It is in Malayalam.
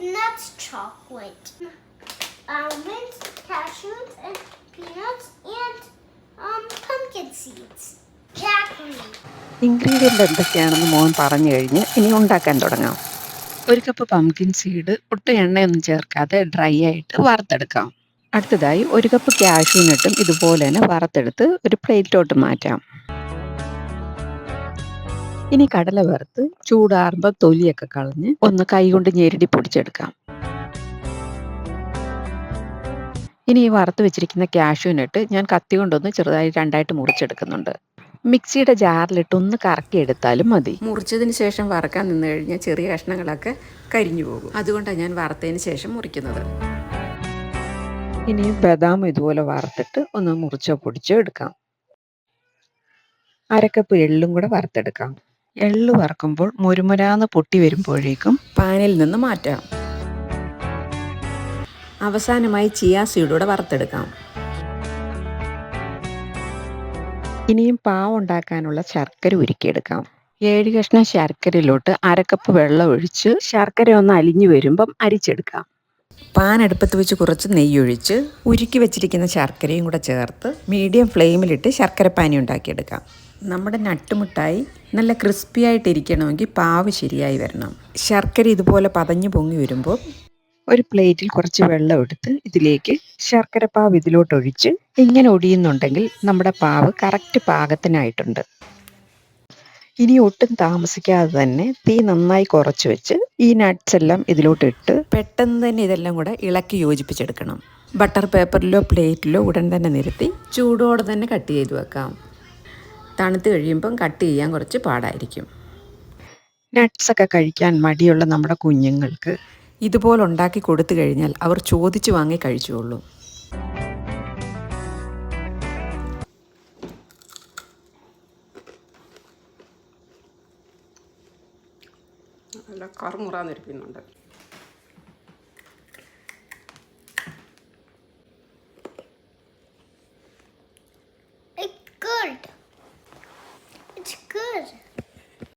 nuts chocolate, almonds, cashews, and peanuts, and pumpkin seeds. Jackery. Ingredient എന്തൊക്കെയാണെന്ന് മോൻ പറഞ്ഞു കഴിഞ്ഞ് ഇനി ഉണ്ടാക്കാൻ തുടങ്ങാം. ഒരു കപ്പ് പംകിൻ സീഡ് ഒട്ടും എണ്ണയൊന്നും ചേർക്കാതെ ഡ്രൈ ആയിട്ട് വറുത്തെടുക്കാം. അടുത്തതായി ഒരു കപ്പ് കാഷ്യൂനട്ടും ഇതുപോലെ തന്നെ വറുത്തെടുത്ത് ഒരു പ്ലേറ്റിലോട്ട് മാറ്റാം. ഇനി കടല വറുത്ത് ചൂടാറുമ്പോൾ തൊലിയൊക്കെ കളഞ്ഞ് ഒന്ന് കൈകൊണ്ട് ഞെരടി പൊടിച്ചെടുക്കാം. ഇനി ഈ വറുത്ത് വെച്ചിരിക്കുന്ന കാഷ്യൂനട്ട് ഞാൻ കത്തി കൊണ്ടൊന്ന് ചെറുതായി രണ്ടായിട്ട് മുറിച്ചെടുക്കുന്നുണ്ട്. മിക്സിയുടെ ജാറിലിട്ട് ഒന്ന് കറക്കി എടുത്താലും മതി. മുറിച്ചതിന് ശേഷം വറക്കാൻ നിന്ന് കഴിഞ്ഞാൽ ചെറിയ കഷ്ണങ്ങളൊക്കെ കരിഞ്ഞു പോകും. അതുകൊണ്ടാണ് ഞാൻ വറുത്തതിന് ശേഷം മുറിക്കുന്നത്. ഇനി ബദാം ഇതുപോലെ വറുത്തിട്ട് ഒന്ന് മുറിച്ചോ പൊടിച്ചോ എടുക്കാം. അരക്കപ്പ് എള്ളും കൂടെ വറുത്തെടുക്കാം. എള്ള് വറക്കുമ്പോൾ മുരുമുരാന്ന് പൊട്ടി വരുമ്പോഴേക്കും പാനിൽ നിന്ന് മാറ്റാം. അവസാനമായി ചിയാ സീഡൂടെ വറുത്തെടുക്കാം. ഇനിയും പാവ് ഉണ്ടാക്കാനുള്ള ശർക്കര ഉരുക്കിയെടുക്കാം. 7 കഷ്ണം ശർക്കരയിലോട്ട് അരക്കപ്പ് വെള്ളം ഒഴിച്ച് ശർക്കര ഒന്ന് അലിഞ്ഞു വരുമ്പം അരിച്ചെടുക്കാം. പാൻ അടുപ്പത്ത് വെച്ച് കുറച്ച് നെയ്യൊഴിച്ച് ഉരുക്കി വെച്ചിരിക്കുന്ന ശർക്കരയും കൂടെ ചേർത്ത് മീഡിയം ഫ്ലെയിമിലിട്ട് ശർക്കരപ്പാനി ഉണ്ടാക്കിയെടുക്കാം. നമ്മുടെ നട്ടുമുട്ടായി നല്ല ക്രിസ്പി ആയിട്ടിരിക്കണമെങ്കിൽ പാവ് ശരിയായി വരണം. ശർക്കര ഇതുപോലെ പതഞ്ഞു പൊങ്ങി വരുമ്പോൾ ഒരു പ്ലേറ്റിൽ കുറച്ച് വെള്ളം എടുത്ത് ഇതിലേക്ക് ശർക്കര പാവ് ഇതിലോട്ടൊഴിച്ച് ഇങ്ങനെ ഒടിയുന്നുണ്ടെങ്കിൽ നമ്മുടെ പാവ് കറക്റ്റ് പാകത്തിനായിട്ടുണ്ട്. ഇനി ഒട്ടും താമസിക്കാതെ തന്നെ തീ നന്നായി കുറച്ച് വെച്ച് ഈ നട്ട്സ് എല്ലാം ഇതിലോട്ടിട്ട് പെട്ടെന്ന് തന്നെ ഇതെല്ലാം കൂടെ ഇളക്കി യോജിപ്പിച്ചെടുക്കണം. ബട്ടർ പേപ്പറിലോ പ്ലേറ്റിലോ ഉടൻ തന്നെ നിരത്തി ചൂടോടെ തന്നെ കട്ട് ചെയ്ത് വെക്കാം. തണുത്ത് കഴിയുമ്പം കട്ട് ചെയ്യാൻ കുറച്ച് പാടായിരിക്കും. നട്ട്സൊക്കെ കഴിക്കാൻ മടിയുള്ള നമ്മുടെ കുഞ്ഞുങ്ങൾക്ക് ഇതുപോലെ ഉണ്ടാക്കി കൊടുത്തു കഴിഞ്ഞാൽ അവർ ചോദിച്ചു വാങ്ങി കഴിച്ചുകൊള്ളൂ. നല്ല കറുമുറാന്നിരിക്കുന്നുണ്ട്.